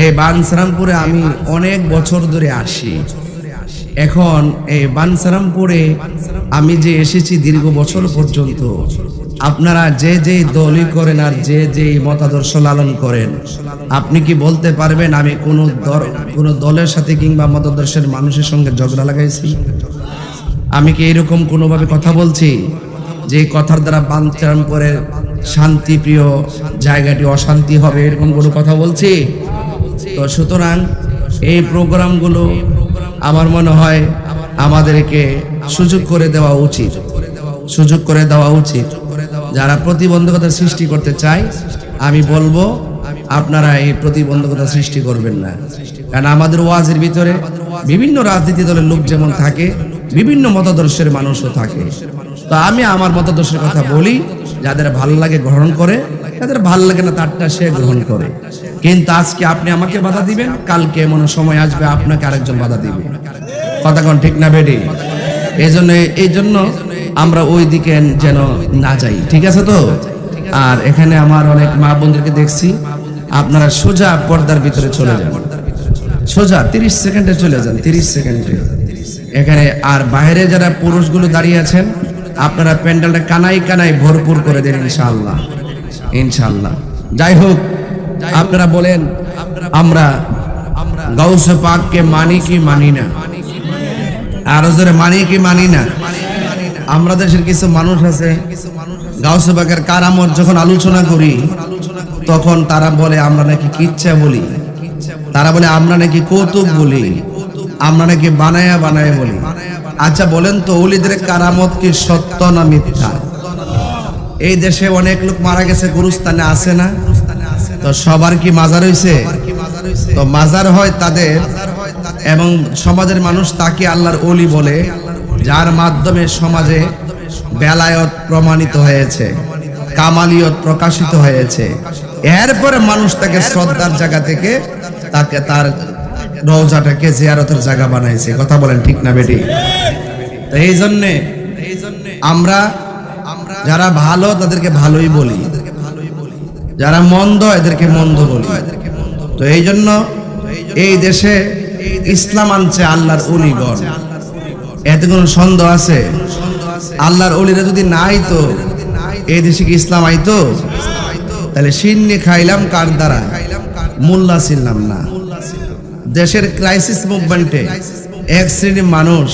এই বানসারামপুরে আমি অনেক বছর ধরে আসি। এখন এই বানসারামপুরে আমি যে এসেছি দীর্ঘ বছর পর্যন্ত, আপনারা যে যে দলই করেন আর যে যে মতাদর্শ লালন করেন, আপনি কি বলতে পারবেন আমি কোনো দলের সাথে কিংবা মতাদর্শের মানুষের সঙ্গে ঝগড়া লাগাইছি? আমি কি এরকম কোনোভাবে কথা বলছি যে কথার দ্বারা বানসারামপুরের শান্তিপ্রিয় জায়গাটি অশান্তি হবে, এরকম কোনো কথা বলছি? তো সুতরাং এই প্রোগ্রামগুলো আমার মনে হয় আমাদেরকে সুযোগ করে দেওয়া উচিত। যারা প্রতিবন্ধকতা সৃষ্টি করতে চায়, আমি বলবো আপনারা এই প্রতিবন্ধকতা সৃষ্টি করবেন না। কারণ আমাদের ওয়াজের ভিতরে বিভিন্ন রাজনীতি দলের লোক যেমন থাকে, বিভিন্ন মতাদর্শের মানুষও থাকে। তো আমি আমার মতাদর্শের কথা বলি, যাদের ভালো লাগে গ্রহণ করে, যাদের ভালো লাগে না তারটা সে গ্রহণ করে। কিন্তু আজকে আপনি আমাকে বাধা দিবেন, কালকে এমন সময় আসবে আপনাকে আরেকজন বাধা দিবে। কথা কোন ঠিক না বেডি? এই জন্য আমরা ওই দিকে যেন না যাই, ঠিক আছে তো? আর এখানে আমার অনেক মা বোনদেরকে দেখছি, আপনারা সোজা পর্দার ভিতরে চলে যান, সোজা 30 সেকেন্ডে চলে যান, 30 সেকেন্ডে এখানে। আর বাইরে যারা পুরুষগুলো দাঁড়িয়ে আছেন, আপনারা প্যান্ডেলটা কানাই কানাই ভরপুর করে দেন ইনশাআল্লাহ, ইনশাআল্লাহ। যাই হোক, আপনারা বলেন আমরা গাউসে পাককে মানি কি মানি না? আরো জোরে মানি কি মানি না? আমরা দেশের কিছু মানুষ আছে, গাউসে পাকের কারামত যখন আলোচনা করি তখন তারা বলে আমরা নাকি কিচ্ছা বলি, তারা বলে আমরা নাকি কৌতুক বলি, আমরা নাকি বানায়া বানায়া বলি। আচ্ছা বলেন তো, ওলিদের কারামত কি সত্য না মিথ্যা? এই দেশে অনেক লোক মারা গেছে, গুরুস্থানে আছে না? তো সবার কি মাজার হইছে? তো মাজার হয় তাদের, এবং সমাজের মানুষ তাকে আল্লাহর ওলি বলে, যার মাধ্যমে সমাজে বেলায়ত প্রমাণিত হয়েছে, কামালিয়ত প্রকাশিত হয়েছে। এরপরে মানুষ তাকে শ্রদ্ধার জায়গা থেকে তাকে তার রওজাটাকে জিয়ারতের জায়গা বানাইছে। কথা বলেন ঠিক না বেটি? তো এই জন্যে আমরা যারা ভালো তাদেরকে ভালোই বলি, যারা মন্দ এদেরকে মন্দ বলি। তো এই জন্য এই দেশে ইসলাম আনছে আল্লাহর ওলিগণ, এতে কোনো সন্দেহ আছে? আল্লাহর ওলিরা যদি না আইতো এই দেশে কি ইসলাম আইতো? তাহলে সিন্নি খাইলাম কার দ্বারা? মোল্লা ছিলাম না। দেশের ক্রাইসিস মুভমেন্টে এক শ্রেণীর মানুষ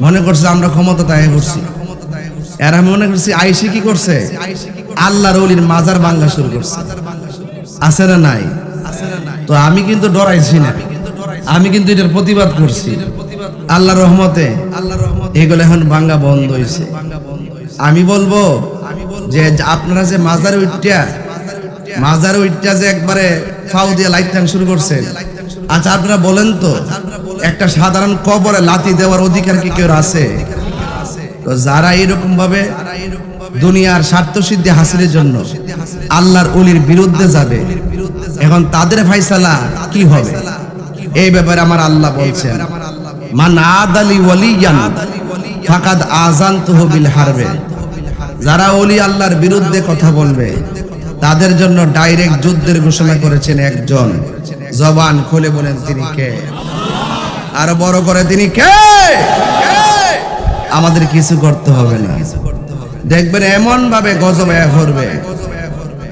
মনে করছে আমরা ক্ষমতা তাই করছি, এরা মনে করছে আইসি কি করছে? আল্লাহর ওলির মাজার ভাঙা শুরু করছে। আছে না নাই? তো আমি কিন্তু ডরাইছি না, আমি কিন্তু এটার প্রতিবাদ করছি। আল্লাহর রহমতে এগুলো এখন ভাঙা বন্ধ হয়েছে। আমি বলবো যে আপনারা যে মাজার উইটটা যে একবারে ফাউ দিয়ে লাইটান শুরু করছেন, আচ্ছা আপনারা বলেন তো, একটা সাধারণ কবরে লাথি দেওয়ার অধিকার কি কেউ আছে? তো যারা এরকম ভাবে দুনিয়ার স্বার্থ সিদ্ধি হাসিলের জন্য আল্লাহর ওলির বিরুদ্ধে যাবে, এখন তাদের ফায়সালা কি হবে এই ব্যাপারে আমার আল্লাহ বলছেন, মান আদালি ওয়ালিয়ান ফাকাদ আযানতুহু বিল হারবে। যারা ওলি আল্লাহর বিরুদ্ধে কথা বলবে তাদের জন্য ডাইরেক্ট যুদ্ধের ঘোষণা করেছেন একজন। জবান খুলে বলেন তিনি কে? আরো বড় করে তিনি কে? আমাদের কিছু করতে হবে না, দেখবেন এমন ভাবে গজব করবে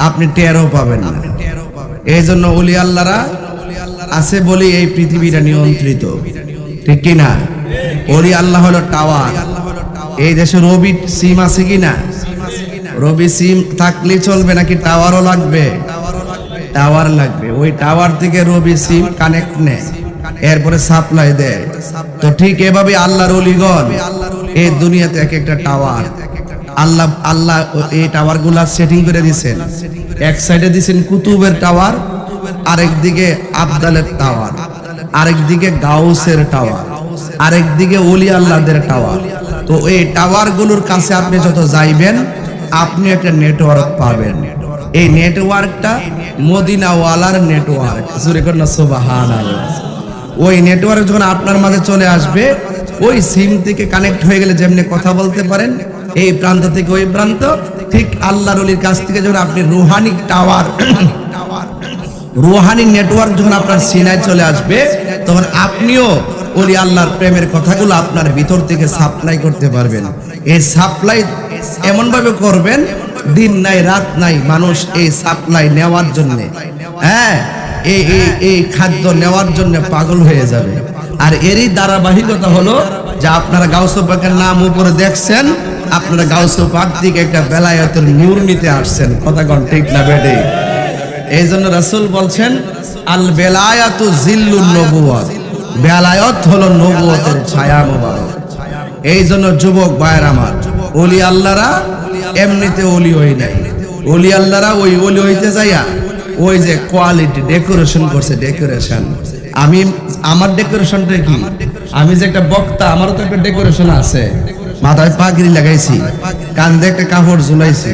আপনি টেরও পাবেন না। এই জন্য ওলি আল্লাহরা আছে বলি এই পৃথিবীটা নিয়ন্ত্রিত, ঠিক কিনা? ওলি আল্লাহ হলো টাওয়ার। এই দেশে রবি সিম আছে কিনা? রবি সিম থাকলে চলবে নাকি টাওয়ারও লাগবে? টাওয়ার লাগবে। ওই টাওয়ার থেকে রবি সিম কানেক্ট নেয়, এরপরে সাপ্লাই দেয়। তো ঠিক এভাবে আল্লাহর ওলিগণ এই দুনিয়াতে এক একটা টাওয়ার, আল্লাহ এই টাওয়ার গুলা সেটিং করে দিয়েছেন। এক সাইডে দিয়েছেন কুতুবের টাওয়ার, আরেক দিকে আবদালের টাওয়ার, আরেক দিকে গাউসের টাওয়ার, আরেক দিকে ওলি আল্লাহদের টাওয়ার। তো এই টাওয়ার গুলোর কাছে আপনি যত যাইবেন আপনি একটা নেটওয়ার্ক পাবেন। এই নেটওয়ার্কটা মদিনাওয়ালার নেটওয়ার্ক। জোরে করুন সুবহানাল্লাহ। ওই নেটওয়ার্ক যখন আপনার মাঝে চলে আসবে, ওই সিম থেকে কানেক্ট হয়ে গেলে যেমনি কথা বলতে পারেন এই প্রান্ত থেকে ওই প্রান্ত, ঠিক আল্লাহর ওলির কাছ থেকে যখন আপনি রুহানি টাওয়ার রুহানি নেটওয়ার্ক যখন আপনার সিনায় চলে আসবে, তখন আপনিও ওলি আল্লাহর প্রেমের কথাগুলো আপনার ভিতর থেকে সাপ্লাই করতে পারবেন। এই সাপ্লাই এমন ভাবে করবেন, দিন নাই রাত নাই মানুষ এই সাপ্লাই নেওয়ার জন্য, হ্যাঁ, এই খাদ্য নেওয়ার জন্য পাগল হয়ে যাবে। আর এরই ধারাবাহিকতা হলো যে আপনারা গাউসে পাকের নাম উপরে দেখছেন, আপনারা গাউসে পাক থেকে একটা বেলায়েতের নূর নিতে আসছেন। কথা কোন ঠিক না বেটে? এই জন্য রাসূল বলছেন, আল বেলায়াতু জিল্লুন নবুওয়াত, বেলায়েত হলো নবুয়তের ছায়া মোবারক। এই জন্য যুবক ভাইয়ের আমার, ওলি আল্লাহরা এমনিতে ওলি হই নাই। ওলি আল্লাহরা ওই ওলি হইতে যাইয়া ওই যে কোয়ালিটি ডেকোরেশন করছে, ডেকোরেশন। আমার ডেকোরেশনটা কি? আমি যে একটা বক্তা, আমারও তো একটা ডেকোরেশন আছে। মাথায় পাগড়ি লাগাইছি, কান্দে একটা কাপড় ঝুলাইছি,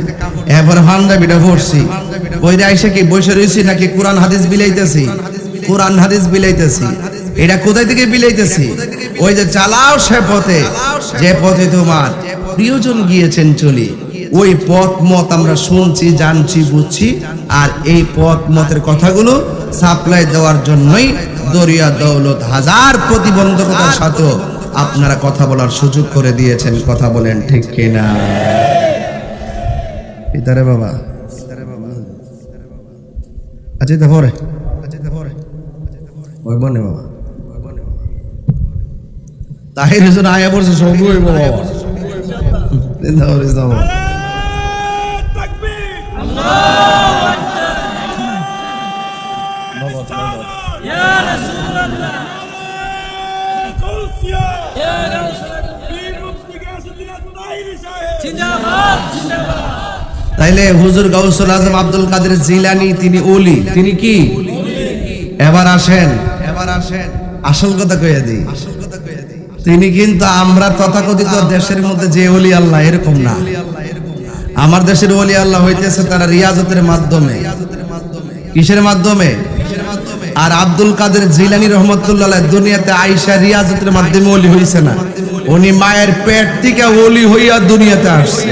এরপরে পাঞ্জাবিটা পরছি। ওই আইসা কি বসে রয়েছি নাকি কোরআন হাদিস বিলাইতেছি? কোরআন হাদিস বিলাইতেছি। এটা কোথায় থেকে বিলাইতেছি? ওই যে চালাও সে পথে, যে পথে তোমার প্রিয়জন গিয়েছেন চলি, ওই পথ মত আমরা শুনছি, জানছি, বুঝছি। আর এই পথ মতের কথাগুলো সাপ্লাই দেওয়ার জন্যই দরিয়া দৌলত হাজার প্রতিবন্ধকতার সাথে আপনারা কথা বলার সুযোগ করে দিয়েছেন। কথা বলেন ঠিক কিনা? ইতারে বাবা, আচ্ছা তারপরে ওই বনে বাবা তাহির হুজুর আয়া পড়ছে সব ওই বাবা তাইলে হুজুর গাউসুল আজম আব্দুল কাদের জিলানী তিনি ওলি, তিনি কি? এবার আসেন আসল কথা কইয়া দিই। তিনি কিন্তু আমরা তথাকথিত দেশের মধ্যে যে ওলি আল্লাহ এরকম না। আমার দেশের ওলি আল্লাহ হইতেছে তারা রিয়াজতের মাধ্যমে। কিসের মাধ্যমে? আর আব্দুল কাদের জিলানী রহমতুল্লাহ দুনিয়াতে আয়েশা রিয়াজতের মাধ্যমে ওলি হইছে না, উনি মায়ের পেট থেকে ওলি হইয়া দুনিয়াতে আসছে।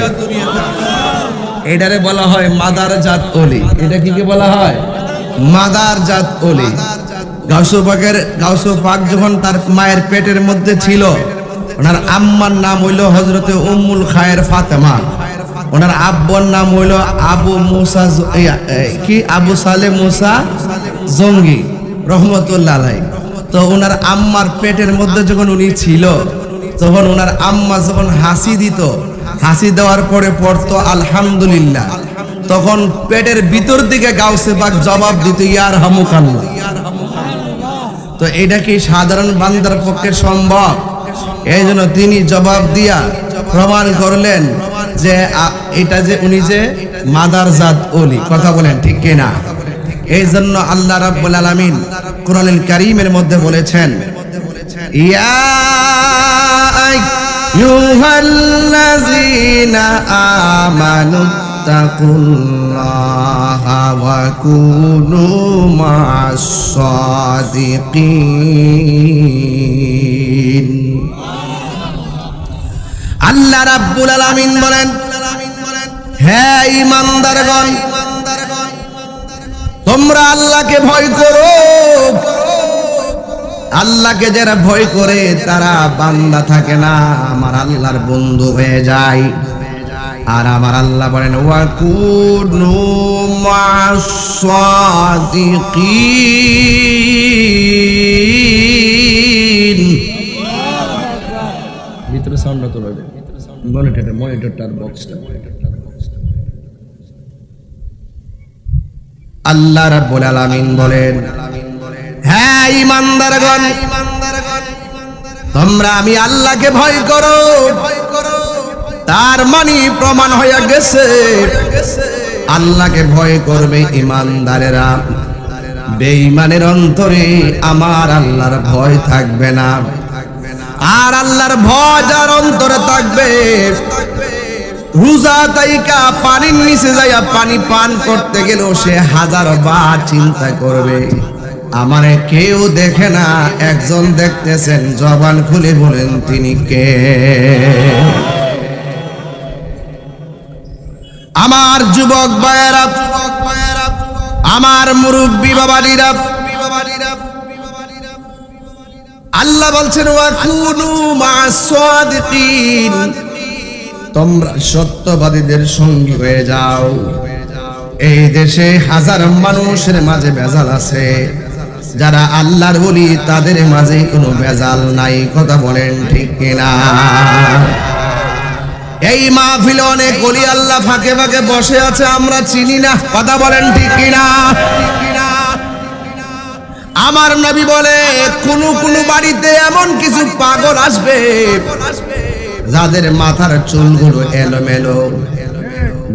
এটারে বলা হয় মাদার জাত ওলি। এটা কি বলা হয়? মাদার জাত ওলি। গাউসে পাক যখন তার মায়ের পেটের মধ্যে ছিল, ওনার আম্মার নাম হইল হযরতে উম্মুল খায়ের ফাতেমা, ওনার আব্বার নাম হইল আবু মুসা আবু সালে মুসা জঙ্গি রহমতুল্লাহ আলাইহি। তো ওনার আম্মার পেটের মধ্যে যখন উনি ছিল, তখন ওনার আম্মা যখন হাসি দিত, হাসি দেওয়ার পরে পড়তো আলহামদুলিল্লাহ, তখন পেটের ভিতর দিকে গাউসে পাক জবাব দিত ইয়ারহামুকাল্লাহ। তো এটা কি সাধারণ বান্দার পক্ষে সম্ভব? এই জন্য তিনি জবাব দিয়া প্রমাণ করলেন যে এটা যে উনি যে মাদার জাত ওলি। কথা বলেন ঠিক কিনা? এই জন্য আল্লাহ রাব্বুল আলামিন কোরআনুল কারীমের মধ্যে বলেছেন, ইয়া আইয়ুহাল্লাযীনা আমানু তাকুল্লাহা ওয়া কুনু মা'আস সাদিকিন। আল্লাহ রাব্বুল আলামিন বলেন, হে ঈমানদারগণ, তোমরা আল্লাহকে ভয় করো। আল্লাহকে যারা ভয় করে তারা বান্দা থাকে না, আমার আল্লাহর বন্ধু হয়ে যায়। আর আমার আল্লাহ বলেন ওয়া কুনু মা'আস সাদিকিন। ভিতরে সাউন্ডটা তো লাগে, মনিটরটার বক্সটা। আল্লাহ রাব্বুল আলামিন বলেন, হ্যাঁ ঈমানদারগণ, তোমরা আমি আল্লাহকে ভয় করো। তার মানে প্রমাণ হয়ে গেছে আল্লাহকে ভয় করবে ঈমানদারেরা। বেঈমানের অন্তরে আমার আল্লাহর ভয় থাকবে না। আর আল্লাহর ভয় যার অন্তরে থাকবে, রোজা তাইকা পানির নিচে যাইয়া পানি পান করতে গেলেও সে হাজারবার চিন্তা করবে, আমারে কেউ দেখে না, একজন দেখতেছেন, জবান খুলে বলেন তিনি কে? আমার যুবক ভাইয়েরা, আমার মুরব্বী বাবাজিরা, আল্লাহ বলছেন ওয়া কুনু মা'আস সাদিকিন, তোমরা সত্যবাদীদের সঙ্গী হয়ে যাও। এই দেশে হাজার মানুষের মাঝে ভেজাল আছে, যারা আল্লাহর ওলি তাদের মাঝে কোনো ভেজাল নাই। কথা বলেন ঠিক কিনা? এই মাহফিলে অনেক ওলি আল্লাহ ফাঁকে ফাঁকে বসে আছে, আমরা চিনি না। কথা বলেন ঠিক কিনা? আমার নবী বলে কোন কোন বাড়িতে এমন কিছু পাগল আসবে যাদের মাথার চুলগুলো এলোমেলো,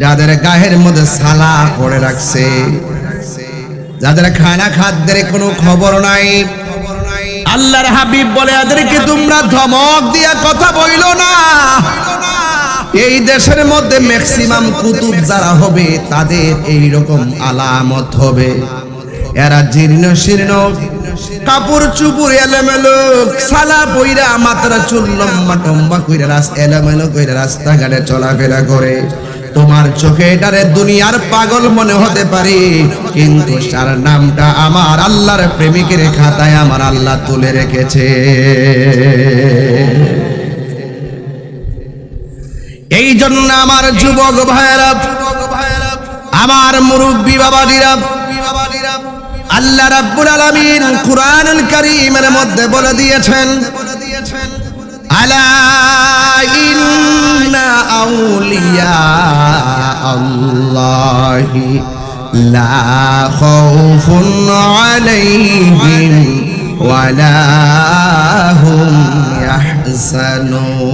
যাদের গায়ের মধ্যে সালা পড়ে রাখছে, যাদের খানা খাদ্যের কোনো খবর নাই। আল্লাহর হাবিব বলে এদেরকে তোমরা ধমক দিয়া কথা বইলো না। এই দেশের মধ্যে ম্যাক্সিমাম কুতুব যারা হবে তাদের এই রকম আলামত হবে। এরা জীর্ণ শীর্ণ, কাপড় চুপুর এলোমেলো, সালা পইরা, মাথার চুল লম্বা টম্বা কইরা এলোমেলো কইরা রাস্তাঘাটে চলাফেরা করে। তোমার চোখে এটারে দুনিয়ার পাগল মনে হতে পারে, কিন্তু তার নামটা আমার আল্লাহর প্রেমিকের খাতায় আমার আল্লাহ তুলে রেখেছে। এই জন্য আমার যুবক ভাইয়েরা, আমার মুরব্বী বাবাজিরা, আল্লাহ রাব্বুল আলামিন কুরআনুল কারীমের মধ্যে বলে দিয়েছেন, আলা ইন্না আউলিয়া আল্লাহি লা খাউফুন আলাইহিম ওয়ালা হুম ইয়াহজানুন।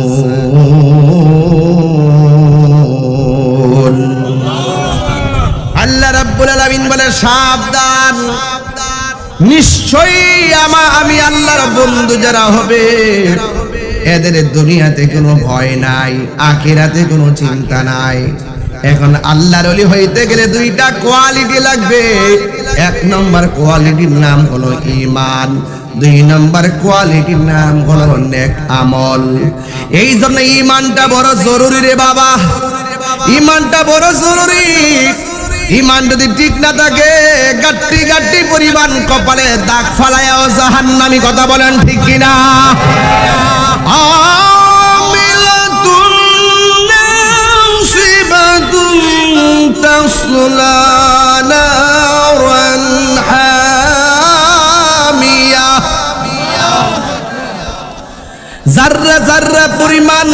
আল্লাহ রাব্বুল আলামিন বলে সাবধান, নিশ্চয়ই আমি আল্লাহর বন্ধু যারা হবে এদের দুনিয়াতে কোনো ভয় নাই, আখিরাতে কোনো চিন্তা নাই। এখন আল্লাহর ওলি হইতে গেলে দুইটা কোয়ালিটি লাগবে। এক নম্বর কোয়ালিটির নাম হলো ঈমান, দুই নম্বর কোয়ালিটির নাম হলো নেক আমল। এই জন্য ঈমানটা বড় জরুরি রে বাবা, ঈমানটা বড় জরুরি। ঈমান যদি ঠিক না থাকে, গাট্টি গাট্টি পরিমাণ কপালে দাগ ফালায়াও জাহান্নামী। কথা বলেন ঠিক কিনা? আমিলাতুন নাসিবাতুন তাসলা নারান হামিয়া। যাররা যাররা পরিমাণ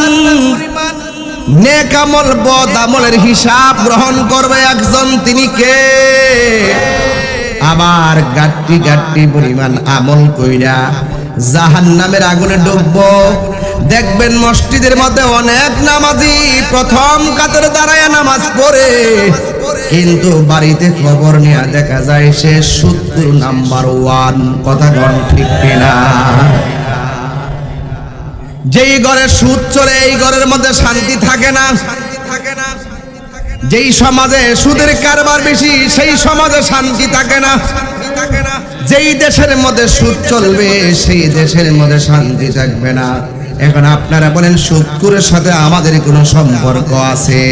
নেক আমল বদ আমলের হিসাব গ্রহণ করবে একজন, তিনি কে? আবার গাট্টি গাট্টি পরিমাণ আমল কইরা জাহান্নামের আগুনে ডুববো। দেখবেন মসজিদের মধ্যে অনেক নামাজি প্রথম কাতারে দাঁড়ায় নামাজ পড়ে, কিন্তু বাড়িতে খবর নিয়ে দেখা যায় সে 70 নাম্বার 1। কথা কোন ঠিক কিনা? যেই ঘরে সুদ চলে এই ঘরের মধ্যে শান্তি থাকে না। যেই সমাজে সুদের কারবার বেশি সেই সমাজে শান্তি থাকে না। যেই দেশের মধ্যে সুদ চলবে সেই দেশের মধ্যে শান্তি থাকবে না। এখন আপনারা বলেন সুদখোরের সাথে আমাদের কোনো সম্পর্ক আছে?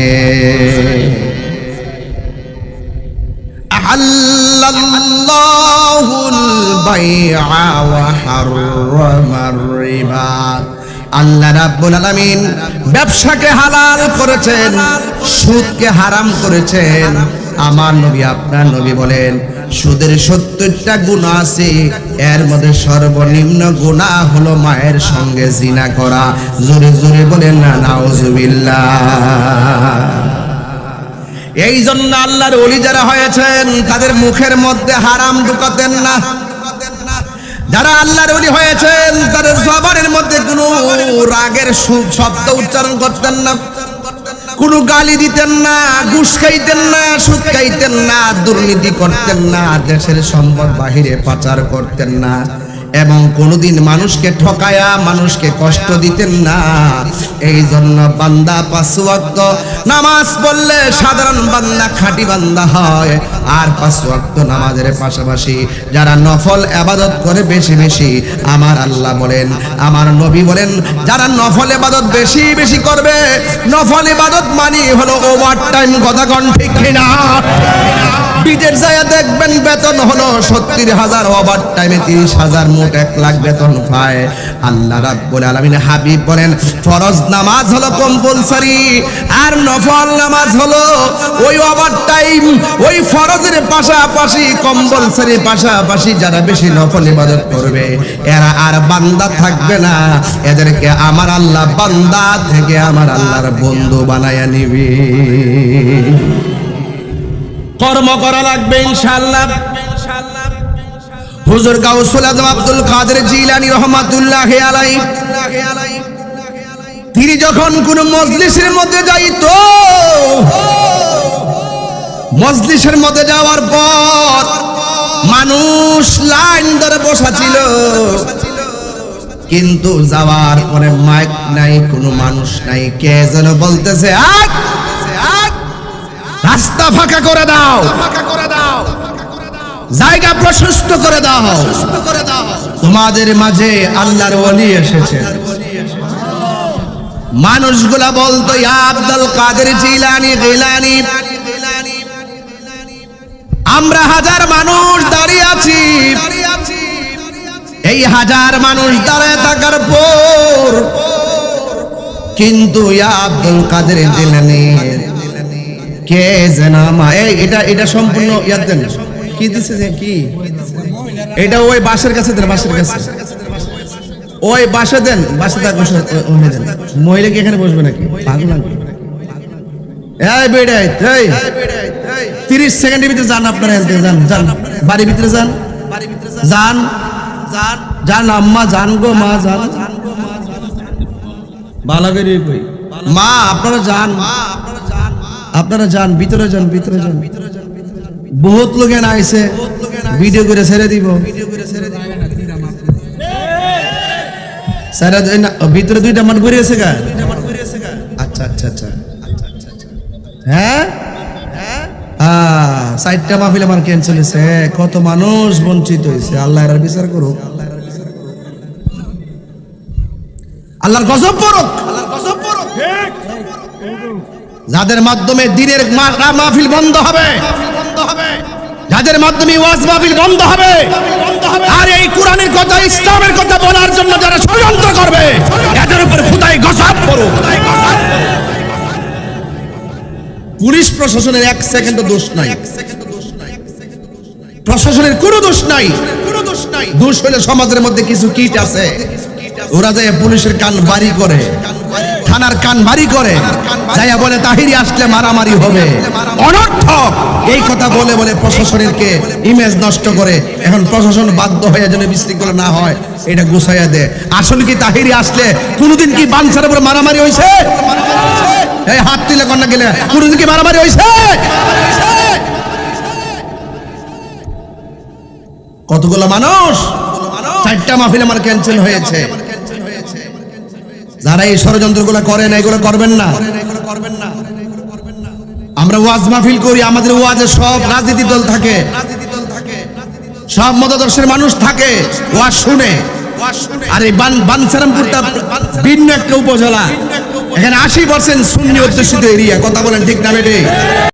আহাল্লাল্লাহুল বাইআ ওয়া হাররামার রিবা। আল্লাহ রাব্বুল আলামিন ব্যবসাকে হালাল করেছেন, সুদকে হারাম করেছেন। আমার নবী আপনার নবী বলেন সুদের 70টা গুনাহ আছে, এর মধ্যে সর্বনিম্ন গুনাহ হলো মায়ের সঙ্গে জিনা করা। জোরে জোরে বলেন না নাউজুবিল্লাহ। এই জন্য আল্লাহর ওলি যারা হয়েছেন তাদের মুখের মধ্যে হারাম ঢুকাতেন না। যারা আল্লাহর ওলি হয়েছেন তাদের জবানের মধ্যে কোনো রাগের শব্দ উচ্চারণ করতেন না, কোনো গালি দিতেন না, ঘুষ খাইতেন না, সুদ খাইতেন না, দুর্নীতি করতেন না, দেশের সম্পদ বাহিরে পাচার করতেন না, এবং কোনোদিন মানুষকে ঠকায়া মানুষকে কষ্ট দিতেন না। এই জন্য বান্দা 5 ওয়াক্ত নামাজ পড়লে সাধারণ বান্দা খাঁটি বান্দা হয়। আর 5 ওয়াক্ত নামাজের পাশাপাশি যারা নফল ইবাদত করে বেশি বেশি, আমার আল্লাহ বলেন, আমার নবী বলেন, যারা নফল ইবাদত বেশি বেশি করবে, নফল ইবাদত মানে হলো ওভার টাইম। কথা কোন ঠিক কিনা? বিদেশ যায় দেখবেন বেতন হলো 70,000, ওভার টাইমে 30,000, মোট 1 লাখ বেতন পায়। আল্লাহ রাব্বুল আলামিন হাবিব বলেন ফরজ নামাজ হলো কম্পালসরি, আর নফল নামাজ হলো ওই ওভার টাইম, ওই ফরজের পাশাপাশি কম্পালসরির পাশাপাশি যারা বেশি নফল ইবাদত করবে এরা আর বান্দা থাকবে না, এদেরকে আমার আল্লাহ বান্দা থেকে আমার আল্লাহর বন্ধু বানায়া নিবে। কর্ম করা লাগবে ইনশাআল্লাহ। হুজুর গাউসুল আজম আব্দুল কাদের জিলানী রহমাতুল্লাহি আলাইহি তিনি যখন কোন মজলিসের মধ্যে যাইতো, মজলিসের মধ্যে যাওয়ার পর মানুষ লাইন ধরে বসা ছিল, কিন্তু যাওয়ার পরে মাইক নাই, কোনো মানুষ নাই, কে যেন বলতেছে রাস্তা ফাঁকা করে দাও, জায়গা প্রশস্ত করে দাও, তোমাদের মাঝে আল্লাহর ওলি এসেছে। মানুষগুলা বলতো ইয়া আব্দুল কাদের জিলানী গিলানী, আমরা হাজার মানুষ দাঁড়িয়ে আছি, এই হাজার মানুষ দাঁড়ায় থাকার পর কিন্তু ইয়া আব্দুল কাদের জিলানী কে যেন এটা সম্পূর্ণ ইয়াদ দেন, কি দিছে যে কি এটা ওই বাসের কাছে দেন, বাসের কাছে ওই বাসে দেন, বাসে থাক বসে দেন। মহিলা কি এখানে বসবে নাকি? পাগল নাকি? এই বেড়াই এই 30 সেকেন্ডের ভিতরে যান, আপনারা যান, যান বাড়ির ভিতরে যান, যান যান আম্মা, যান গো মা, যান ভালো করে কই মা, আপনারা যান, আপনারা যান, ভিতরে যান, ভিতরে যান। বহুত লোকে না আইছে, ভিডিও করে ছেড়ে দিব, ভিতরে 2টা মান ঘুরিয়েছে গা। আচ্ছা আচ্ছা আচ্ছা, হ্যাঁ 4টা মাহফিল আমার ক্যান্সেল হয়েছে, কত মানুষ বঞ্চিত হয়েছে। আল্লাহ এর বিচার করুক, আল্লাহর গজব পড়ুক, যাদের মাধ্যমে দিনের মাহফিল বন্ধ হবে, যাদের মাধ্যমে ওয়াজ মাহফিল বন্ধ হবে, আর এই কোরআনের কথা ইসলামের কথা বলার জন্য যারা ষড়যন্ত্র করবে এদের উপর খোদাই গজব পড়ুক। পুলিশ প্রশাসনের 1 সেকেন্ডও দোষ নাই, প্রশাসনের কোনো দোষ নাই, দোষ হলে সমাজের মধ্যে কিছু কীট আছে, ওরা যায় পুলিশের কান বাড়ি করে, থানার কান বাড়ি করে, যাইয়া বলে তাহিরি আসলে মারামারি হবে, অনর্থক এই কথা বলে বলে প্রশাসনের কে ইমেজ নষ্ট করে। এখন প্রশাসন বাধ্য হয়ে যেন বিশৃঙ্খলা না হয় এটা গুছাইয়া দেয়। আসলে কি তাহিরি আসলে কোনোদিন কি বানসার উপর মারামারি হয়েছে? এই হাত তুলে কন্যা গেলে কোনোদিন কি মারামারি হয়েছে? কতগুলো মানুষ, 4টা মাহফিল আমার ক্যান্সেল হয়েছে। যারা এই ষড়যন্ত্রগুলো করেন এগুলো করবেন না। আমরা ওয়াজ মাহফিল করি, আমাদের ওয়াজে সব রাজনীতি দল থাকে, সব মতাদর্শের মানুষ থাকে, ওয়াজ শুনে। আর এই বানসারামপুরটা ভিন্ন একটা উপজেলা, এখানে 80% সুন্নি অধ্যুষিত এরিয়া। কথা বলেন ঠিক না বেটে?